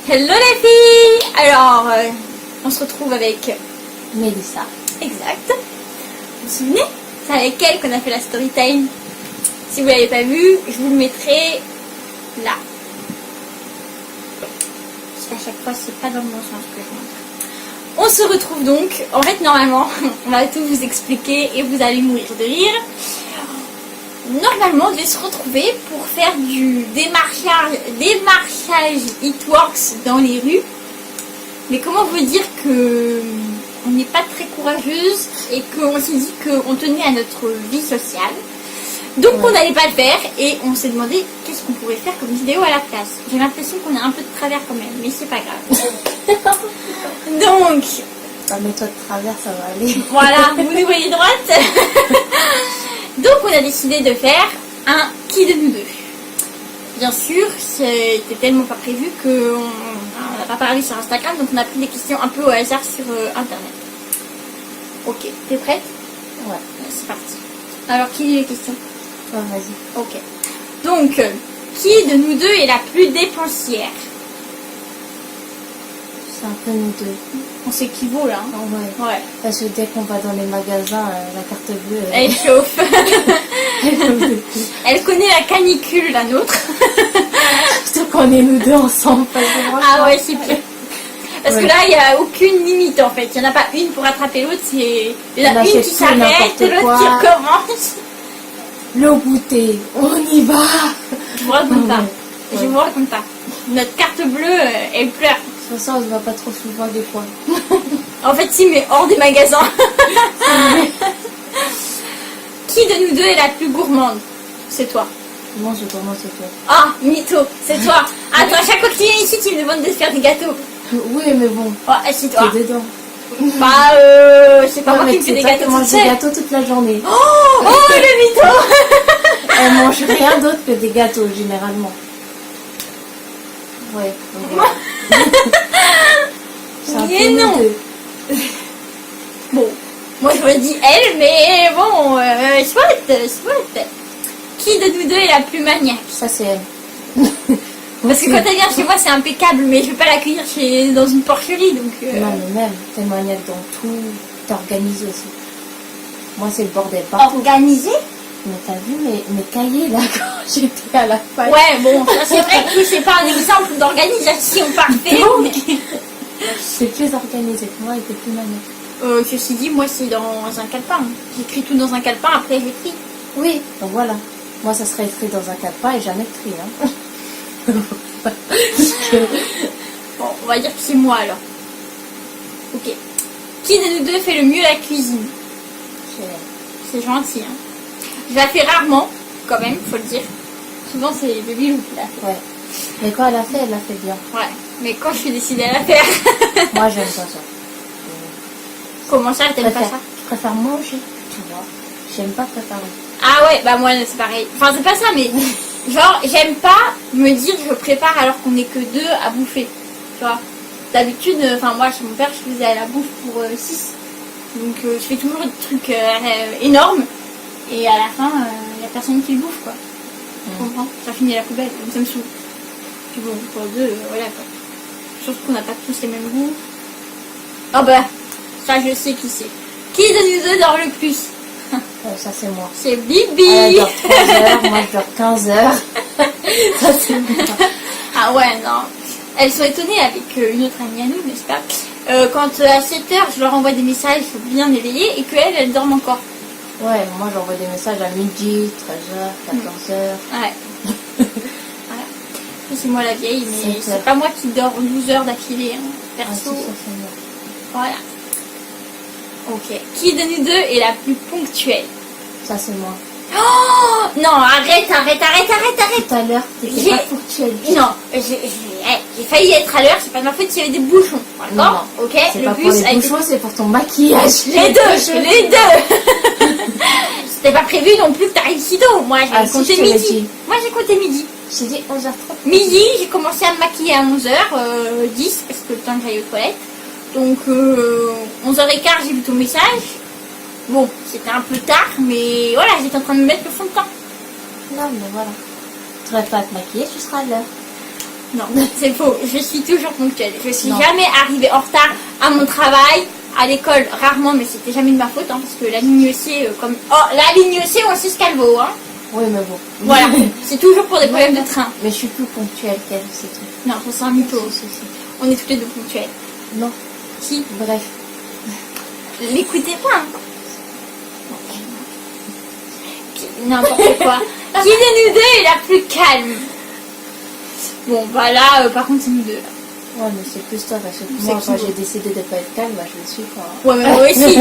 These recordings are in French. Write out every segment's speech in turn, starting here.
Hello les filles. Alors, on se retrouve avec Mélissa. Exact. Vous vous souvenez? C'est avec elle qu'on a fait la story time. Si vous l'avez pas vu, je vous le mettrai là. Parce qu'à chaque fois, c'est pas dans le bon sens que je montre. On se retrouve donc. En fait, normalement, on va tout vous expliquer et vous allez mourir de rire. Normalement, on devait se retrouver pour faire du démarchage It Works dans les rues. Mais comment vous dire que on n'est pas très courageuse et qu'on s'est dit qu'on tenait à notre vie sociale. Donc on n'allait pas le faire et on s'est demandé qu'est-ce qu'on pourrait faire comme vidéo à la place. J'ai l'impression qu'on a un peu de travers quand même, mais c'est pas grave. Donc... Ah, mais toi de travers, ça va aller. Voilà, vous nous voyez droite. Donc on a décidé de faire un qui de nous deux. Bien sûr, c'était tellement pas prévu qu'on n'a pas parlé sur Instagram, donc on a pris des questions un peu au hasard sur Internet. Ok, t'es prête? Ouais. C'est parti. Alors, qui lit les questions? Ouais, vas-y. Ok. Donc, qui de nous deux est la plus dépensière? C'est un peu nous deux. On s'équivaut là. Hein. Oh, ouais. Ouais. Parce que dès qu'on va dans les magasins, la carte bleue... Elle chauffe. Elle connaît la canicule, la nôtre. Surtout qu'on est nous deux ensemble. Ah ouais, c'est pire. Parce que là, il n'y a aucune limite en fait. Il n'y en a pas une pour attraper l'autre. Il y en a une qui s'arrête, l'autre qui recommence. Le goûter, on y va. Je vous raconte pas. Ouais. Je vous raconte pas. Notre carte bleue, elle pleure. De toute façon, on se voit pas trop souvent des fois. En fait, si, mais hors des magasins. Qui de nous deux est la plus gourmande? C'est toi. Non, je commence c'est toi. Ah, mytho, c'est toi. Attends, à chaque fois que tu viens ici, tu me demandes de faire des gâteaux. Oui, mais bon. Oh, c'est toi. T'es dedans. Bah, c'est pas Ouais, moi mais qui me fais des toi, gâteaux. tu manges des gâteaux toute la journée. Oh, le mytho. Elle mange rien d'autre que des gâteaux, généralement. Ouais. Mais non. Bon, moi j'aurais dit elle, mais bon, soit. Qui de nous deux est la plus maniaque? Ça, c'est elle. Parce que quand elle vient chez moi, c'est impeccable, mais je vais pas l'accueillir dans une porcherie, donc... Non, mais même, t'es maniaque dans tout, t'organises aussi. Moi, c'est le bordel partout. Organisé? Mais t'as vu mes cahiers, là, quand j'étais à la fac. Ouais, bon, ça c'est vrai que c'est pas un exemple d'organisation parfait. Mais... C'est plus organisé que moi et t'es plus maniaque. Ceci dit, moi c'est dans un calepin. J'écris tout dans un calepin, après j'écris. Oui, donc voilà. Moi, ça serait écrit dans un calepin et jamais écrit, hein. Bon, on va dire que c'est moi alors. Ok. Qui de nous deux fait le mieux la cuisine? C'est gentil, hein. Je la fais rarement, quand même, faut le dire. Souvent c'est Bébé qui la fait. Ouais. Mais quand elle l'a fait bien. Ouais. Mais quand je suis décidée à la faire. Moi, j'aime pas ça. Comment ça, t'aimes pas ça? Je préfère manger, tu vois. J'aime pas préparer. Ah ouais, bah moi c'est pareil. Enfin, c'est pas ça, mais genre, j'aime pas me dire je prépare alors qu'on est que deux à bouffer. Tu vois. D'habitude, enfin, moi chez mon père, je faisais la bouffe pour 6. Donc, je fais toujours des trucs énormes. Et à la fin, il n'y a personne qui le bouffe, quoi. Tu comprends? Ça finit à la poubelle, donc ça me saoule. Puis bon, pour deux, voilà quoi. Surtout qu'on n'a pas tous les mêmes goûts. Oh bah, ça je sais qui c'est. Qui de nous deux dort le plus? Ça, c'est moi. C'est Bibi. Elle dort 3 heures, moi je dors 15 heures. Ça, c'est moi. Ah ouais, non. Elles sont étonnées avec une autre amie à nous, n'est-ce pas? Quand à 7h, je leur envoie des messages bien éveillés et qu'elles dorment encore. Ouais, moi j'envoie des messages à midi, 13h, 14h. Ouais. Voilà. C'est moi la vieille, mais C'est c'est pas moi qui dors 12 heures d'affilée, hein, Ah, si, perso. ça, c'est moi. Voilà. Ok. Qui de nous deux est la plus ponctuelle? Ça, c'est moi. Oh non, arrête. Tout à l'heure, t'étais pas ponctuelle. Non, j'ai failli être à l'heure, c'est pas de ma faute s'il y avait des bouchons. D'accord? Ok. C'est Le pas bus pour les a été- bouchons, c'est pour ton maquillage. Les deux. C'était pas prévu non plus que t'arrives si tôt. Moi, j'ai Ah, si, compté je te l'ai midi. dit. Moi, j'ai compté midi. J'ai dit 11h30. Midi, j'ai commencé à me maquiller à 11h10 parce que le temps que j'aille aux toilettes. Donc, 11h15, j'ai vu ton message. Bon, c'était un peu tard, mais voilà, j'étais en train de me mettre le fond de teint. Non, mais voilà. Tu n'aurais pas à te maquiller, tu seras à l'heure. Non, c'est faux. Je suis toujours ponctuelle. Je suis Non. jamais arrivée en retard à mon travail, à l'école, rarement, mais c'était jamais de ma faute, hein, parce que la ligne C, comme... Oh, la ligne C, on sait ce qu'elle vaut, hein. Oui, mais bon. Voilà, c'est toujours pour des problèmes de train. Mais je suis plus ponctuelle qu'elle, c'est tout. Non, ça c'est un mytho. Si, si, si. On est toutes les deux ponctuelles. Non, Qui bref. L'écoutez pas, hein. N'importe quoi. Qui de nous deux est la plus calme? Bon, bah là, par contre, c'est nous deux. Là. Ouais, mais c'est plus toi, parce que C'est moi, quand qui, j'ai décidé de pas être calme, bah, je le suis, quoi. Ouais, mais moi aussi.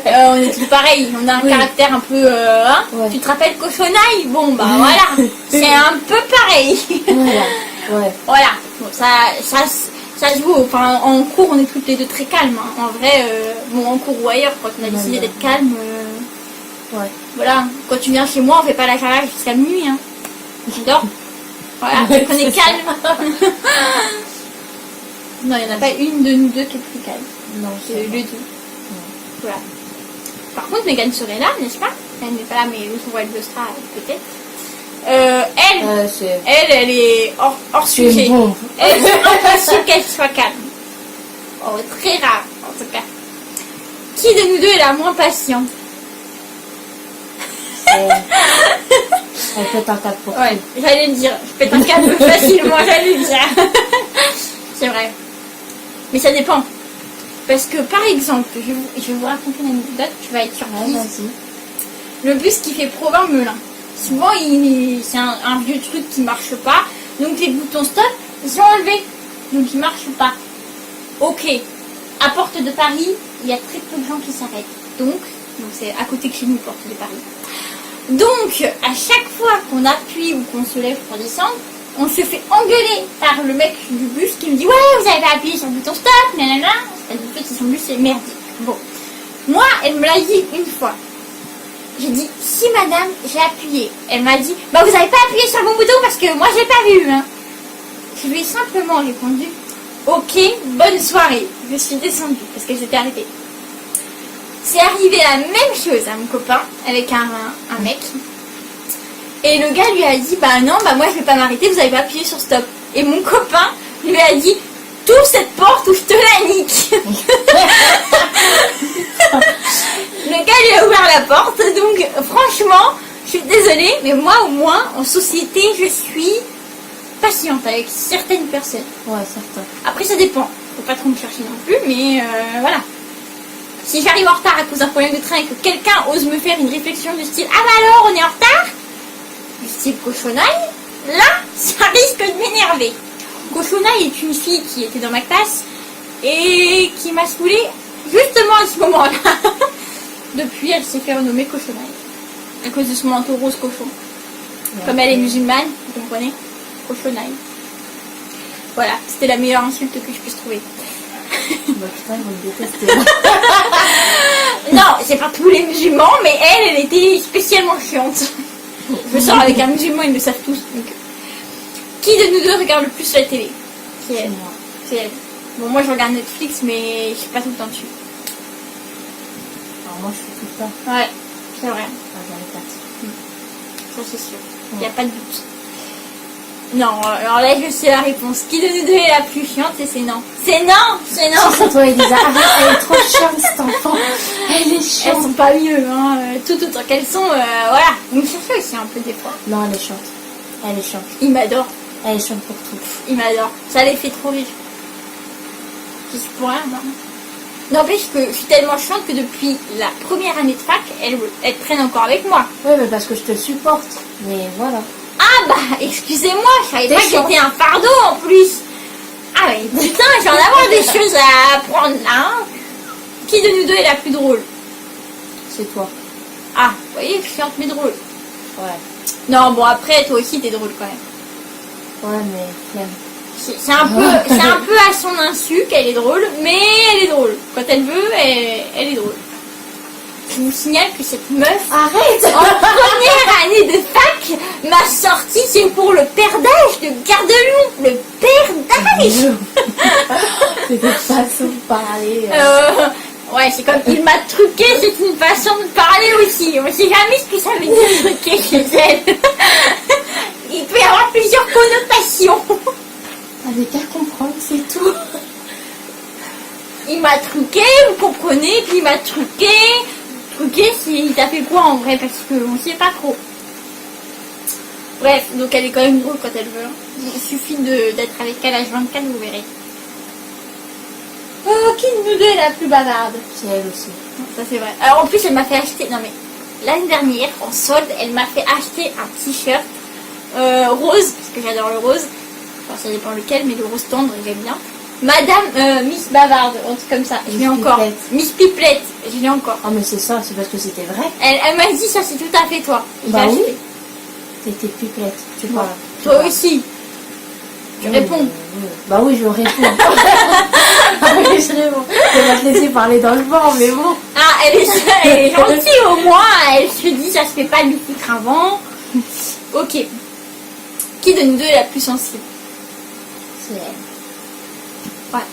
On est tous pareils. On a un Oui. caractère un peu... hein. Ouais. Tu te rappelles Cochonaille? Bon, bah voilà. C'est un peu pareil. Voilà, ouais. Voilà. Bon, ça se vaut. Enfin, en cours, on est toutes les deux très calmes. Hein. En vrai, bon, en cours ou ailleurs, quand on a décidé Ouais. d'être calme... Ouais. Voilà, quand tu viens chez moi, on fait pas la carrage jusqu'à minuit, hein. On dort. Voilà, Ouais, on est c'est calme. Non, il n'y en a pas une de nous deux qui est plus calme. Non, C'est c'est les deux. Voilà. Par contre, Mégane serait là, n'est-ce pas? Elle n'est pas là, mais le jour où elle le sera, peut-être. c'est... Elle est hors C'est une sujet. bombe. Elle est impossible qu'elle soit calme. Oh, très rare, en tout cas. Qui de nous deux est la moins patiente? Elle pète un câble pour Ouais, j'allais le dire. Je pète un câble facilement, j'allais le dire. C'est vrai. Mais ça dépend. Parce que, par exemple, je vais vous raconter une anecdote, tu vas être tout. Ouais, surprise. vas-y. Le bus qui fait Provins-Melun. Souvent, c'est un vieux truc qui marche pas. Donc, les boutons stop, ils sont enlevés. Donc, ils marchent pas. Ok. À Porte de Paris, il y a très peu de gens qui s'arrêtent. Donc c'est à côté de chez nous, Porte de Paris. Donc, à chaque fois qu'on appuie ou qu'on se lève pour descendre, on se fait engueuler par le mec du bus qui me dit « Ouais, vous avez pas appuyé sur le bouton stop, nanana ». C'est-à-dire que son bus est merdique. Bon. Moi, elle me l'a dit une fois. J'ai dit « Si, madame, j'ai appuyé ». Elle m'a dit « Bah, vous avez pas appuyé sur le bon bouton parce que moi, j'ai pas vu. Hein. » Je lui ai simplement répondu « Ok, bonne soirée ». Je suis descendue parce que j'étais arrêtée. C'est arrivé la même chose à mon copain avec un mec. Et le gars lui a dit bah non, bah moi je vais pas m'arrêter, vous avez pas appuyé sur stop. Et mon copain lui a dit t'ouvres cette porte ou je te la nique. Le gars lui a ouvert la porte, donc franchement, je suis désolée, mais moi au moins en société je suis patiente avec certaines personnes. Ouais, certain. Après ça dépend, faut pas trop me chercher non plus, mais voilà. Si j'arrive en retard à cause d'un problème de train et que quelqu'un ose me faire une réflexion du style ah bah alors on est en retard, du style cochonaille, là ça risque de m'énerver. Cochonaille est une fille qui était dans ma classe et qui m'a saoulée justement à ce moment-là. Depuis elle s'est fait renommer cochonaille à cause de son manteau rose cochon. Ouais. Comme elle est musulmane, vous comprenez, cochonaille. Voilà, c'était la meilleure insulte que je puisse trouver. Bah putain, ils vont me détester. Non, c'est pas tous les musulmans, mais elle était spécialement chiante. Je sors avec un musulman, ils le savent tous. Donc. Qui de nous deux regarde le plus la télé? C'est elle. moi. C'est elle. Bon, moi je regarde Netflix, mais je suis pas tout le temps dessus. Alors moi, je suis tout le temps. Ouais, c'est vrai. Enfin, Ça c'est sûr. Il n'y a pas de doute. Non, alors là je sais la réponse. Qui de nous deux est la plus chiante? Et c'est non. C'est non. C'est non. c'est toi, Elisa. Arrête, elle est trop chiante, cette enfant. Elle est Elles chiante. sont pas mieux, hein. Tout autant qu'elles sont, voilà. Vous me cherchez aussi un peu des fois. Non, elle est chiante. Elle est chiante. Il m'adore. Elle est chiante pour tout. Il m'adore. Ça les fait trop rire. Je suis pour rien, non. N'empêche que je suis tellement chiante que depuis la première année de fac, elles traînent encore avec moi. Oui, mais parce que je te supporte. Mais voilà. Ah bah, excusez-moi, je savais T'es pas que chiante. j'étais un fardeau en plus. Ah mais putain, j'ai en avoir des choses à apprendre là. Hein. Qui de nous deux est la plus drôle? C'est toi. Ah, vous voyez, je suis chiante mais drôle. Ouais. Non, bon après, toi aussi t'es drôle quand même. Ouais, mais flemme. C'est un peu à son insu qu'elle est drôle, mais elle est drôle. Quand elle veut, elle est drôle. Je vous signale que cette meuf, Arrête. en première année de fac, m'a sorti, c'est pour le perdage de Gardelon. Le perdage. C'est des façons de parler. Ouais, c'est comme il m'a truqué, c'est une façon de parler aussi. On sait jamais ce que ça veut dire truquer chez elle. Il peut y avoir plusieurs connotations. T'avais qu'à comprendre, c'est tout. Il m'a truqué, vous comprenez, puis il m'a truqué. Truqué, il t'a fait quoi en vrai, parce qu'on sait pas trop. Bref, donc elle est quand même drôle quand elle veut. Il suffit d'être avec elle à H24, vous verrez. Oh, qui de nous deux est la plus bavarde? C'est elle aussi. Ça c'est vrai. Alors en plus elle m'a fait acheter, non mais l'année dernière en solde elle m'a fait acheter un t-shirt rose, parce que j'adore le rose. Enfin ça dépend lequel, mais le rose tendre j'aime bien. Madame Miss Bavarde, un truc comme ça. Je l'ai encore. Miss Pipelette, je l'ai encore. Oh mais c'est ça, c'est parce que c'était vrai. Elle m'a dit ça c'est tout à fait toi. Bah oui. T'étais pipelette, tu parles. Toi aussi. Tu réponds. Bah oui, je réponds. Ah oui, je réponds. Je vais te laisser parler dans le vent, mais bon. Ah, elle est gentille au moins. Elle se dit, ça se fait pas de lui foutre un vent. Ok. Qui de nous deux est la plus sensible? C'est elle. Ouais.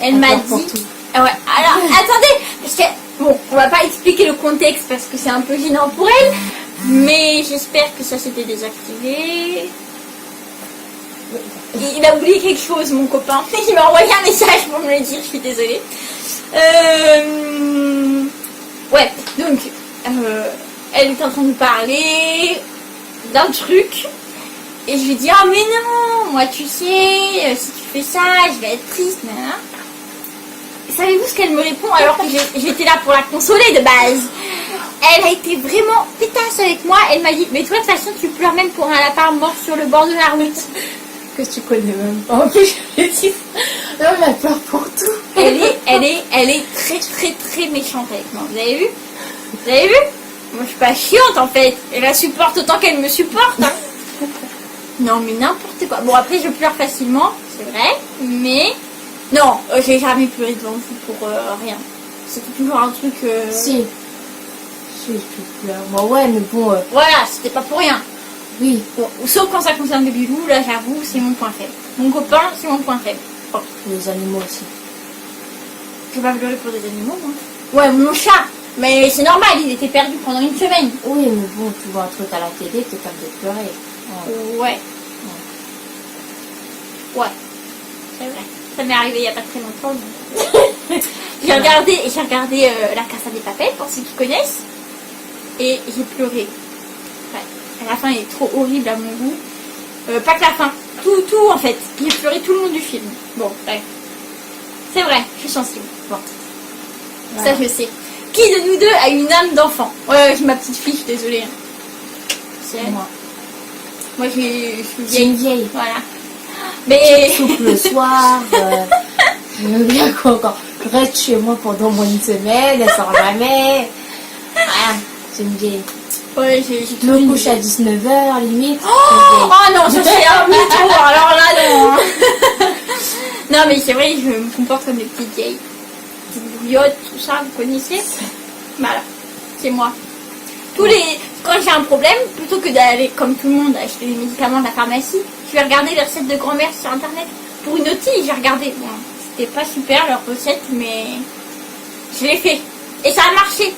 Elle m'a dit. Ah ouais. Alors, attendez, parce que bon, on va pas expliquer le contexte parce que c'est un peu gênant pour elle, mais j'espère que ça s'était désactivé. Il a oublié quelque chose, mon copain. Il m'a envoyé un message pour me le dire, je suis désolée. Ouais, donc, elle est en train de parler d'un truc. Et je lui dis, oh mais non, moi tu sais, si tu fais ça, je vais être triste. Et savez-vous ce qu'elle me répond alors que j'étais là pour la consoler de base? Elle a été vraiment pétasse avec moi. Elle m'a dit, mais toi de toute façon tu pleures même pour un lapin mort sur le bord de la route. Que tu connais même pas. En plus, je lui dis, non, elle a peur pour tout. Elle est très très très méchante avec moi. Vous avez vu? Vous avez vu? Moi je suis pas chiante en fait. Elle la supporte autant qu'elle me supporte. Hein. Non mais n'importe quoi. Bon après je pleure facilement, c'est vrai. Mais non, j'ai jamais pleuré devant vous pour rien. C'était toujours un truc... Si, tu pleures. Bon ouais, mais bon... Voilà, c'était pas pour rien. Oui. Bon, sauf quand ça concerne le bilou, là j'avoue, c'est mon point faible. Mon copain, c'est mon point faible. Bon. Les animaux aussi. Je vais pas pleurer pour des animaux, moi. Ouais, mon chat. Mais c'est normal, il était perdu pendant une semaine. Oui, mais bon, tu vois un truc à la télé, t'es capable de pleurer. Ouais. Ouais. C'est vrai. Ça m'est arrivé il y a pas très longtemps. J'ai regardé La Casa des Papel, pour ceux qui connaissent. Et j'ai pleuré. Ouais. La fin est trop horrible à mon goût. Pas que la fin. Tout en fait. J'ai pleuré tout le long du film. Bon, bref. C'est vrai, je suis sensible. Bon. Voilà. Ça je sais. Qui de nous deux a une âme d'enfant? Ouais, j'ai ma petite fille, je suis désolée. C'est elle. Moi, je suis vieille. Une vieille. Voilà. Mais... Soupe le soir. J'aime bien quoi encore. Je reste chez moi pendant moins d'une semaine. Elle sort jamais. Voilà. C'est une vieille. Ouais, je me couche à 19h limite. Oh non, ça c'est un mytho. Alors là, non. Non, mais c'est vrai, je me comporte comme des petites vieilles. Petites bouillottes, tout ça, vous connaissez? Voilà. C'est moi. Quand j'ai un problème, plutôt que d'aller comme tout le monde acheter des médicaments de la pharmacie, je vais regarder les recettes de grand-mère sur internet. Pour une otite, j'ai regardé. Bon, c'était pas super leur recette, mais je l'ai fait. Et ça a marché.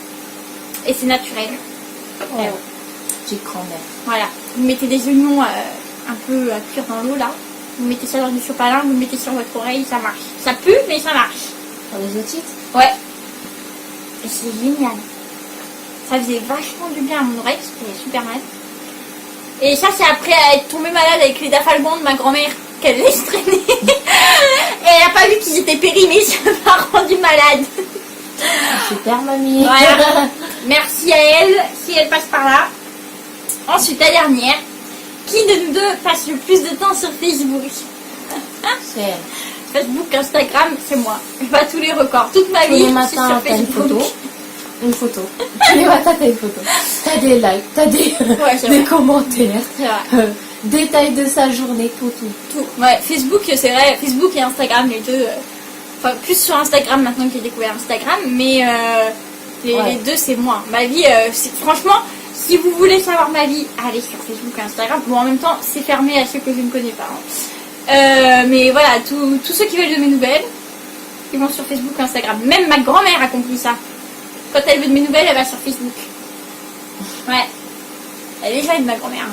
Et c'est naturel. Ouais. Petite grand-mère. Voilà. Vous mettez des oignons un peu à cuire dans l'eau là. Vous mettez ça dans du sopalin, vous le mettez sur votre oreille, ça marche. Ça pue, mais ça marche. Pour les otites? Ouais. Et c'est génial. Ça faisait vachement du bien à mon oreille, c'était super mal. Et ça, c'est après être tombée malade avec les dafalgons de ma grand-mère, qu'elle laisse traîner. Et elle n'a pas vu qu'ils étaient périmés, ça m'a rendu malade. Super, mamie. Voilà. Merci à elle, si elle passe par là. Ensuite, la dernière. Qui de nous deux passe le plus de temps sur Facebook? C'est elle. Facebook, Instagram, c'est moi. Je bats tous les records. Toute ma vie, je suis sur Facebook. Une photo. Tous les matins, t'as une photo. T'as des likes, t'as des commentaires. Détails de sa journée, tout. Ouais, Facebook, c'est vrai. Facebook et Instagram, les deux. Enfin, plus sur Instagram maintenant que j'ai découvert Instagram. Mais les deux, c'est moi. Ma vie, franchement, si vous voulez savoir ma vie, allez sur Facebook et Instagram. Bon, en même temps, c'est fermé à ceux que je ne connais pas. Hein. Mais voilà, tous ceux qui veulent de mes nouvelles, ils vont sur Facebook et Instagram. Même ma grand-mère a compris ça. Quand elle veut de mes nouvelles, elle va sur Facebook. Ouais. Elle est jeune, ma grand-mère.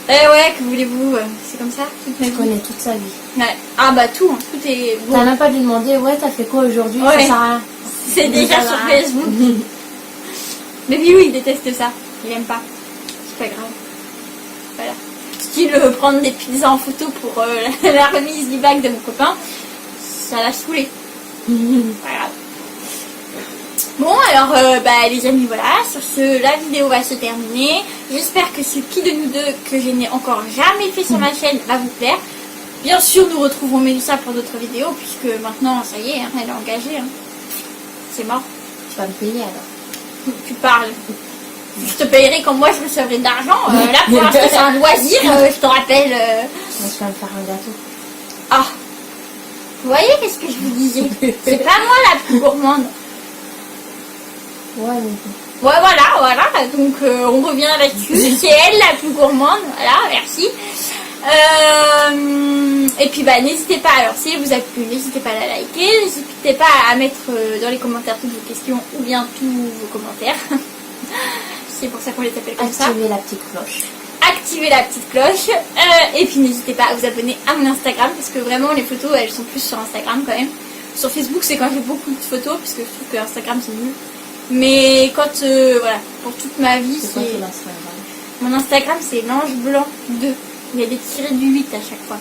Ouais, que voulez-vous, c'est comme ça. Je connais toute sa vie. Ouais. Ah bah tout, hein, tout est bon. T'as même pas dû demander, ouais, t'as fait quoi aujourd'hui, ouais. Ça sert à rien. C'est déjà sur Facebook. Mais oui, il déteste ça. Il aime pas. C'est pas grave. Voilà. Style prendre des pizzas en photo pour la remise du bac de mon copain, ça l'a saoulé. Voilà. Bon alors les amis, voilà, sur ce la vidéo va se terminer. J'espère que ce qui de nous deux que je n'ai encore jamais fait sur ma chaîne va vous plaire. Bien sûr nous retrouverons Mélissa pour d'autres vidéos puisque maintenant ça y est, hein, elle est engagée. Hein. C'est mort. Tu vas me payer alors. Tu parles. Je te payerai quand moi je recevrai de l'argent. Là pour l'instant c'est un loisir, je te rappelle. Moi je vais me faire un gâteau. Ah. Vous voyez qu'est-ce que je vous disais? C'est pas moi la plus gourmande. Ouais, voilà, donc on revient là-dessus, c'est elle la plus gourmande, voilà, merci. Et puis n'hésitez pas, alors si elle vous a plu, n'hésitez pas à la liker, n'hésitez pas à mettre dans les commentaires toutes vos questions ou bien tous vos commentaires. C'est pour ça qu'on les appelle comme ça. Activez la petite cloche. Activez la petite cloche, et puis n'hésitez pas à vous abonner à mon Instagram, parce que vraiment les photos elles sont plus sur Instagram quand même. Sur Facebook c'est quand j'ai beaucoup de photos, parce que je trouve que Instagram c'est nul. Mais quand, voilà, pour toute ma vie, c'est... Mon Instagram, c'est l'ange blanc 2. Il y a des tirés du 8 à chaque fois.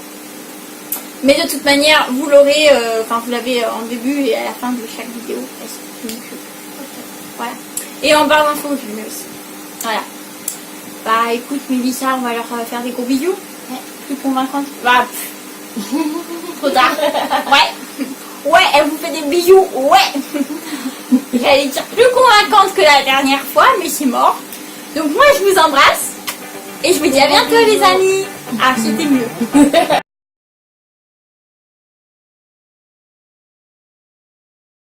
Mais de toute manière, vous l'aurez, vous l'avez en début et à la fin de chaque vidéo. Donc, voilà. Et en barre d'infos, je le mets aussi. Voilà. Bah, écoute, Mélissa, on va leur faire des gros bisous. Ouais. Plus convaincante. Bah, trop tard. Ouais. Ouais, elle vous fait des bisous. Ouais. J'allais dire plus convaincante que la dernière fois, mais c'est mort. Donc moi je vous embrasse et je vous dis à bientôt les amis. Ah, c'était mieux.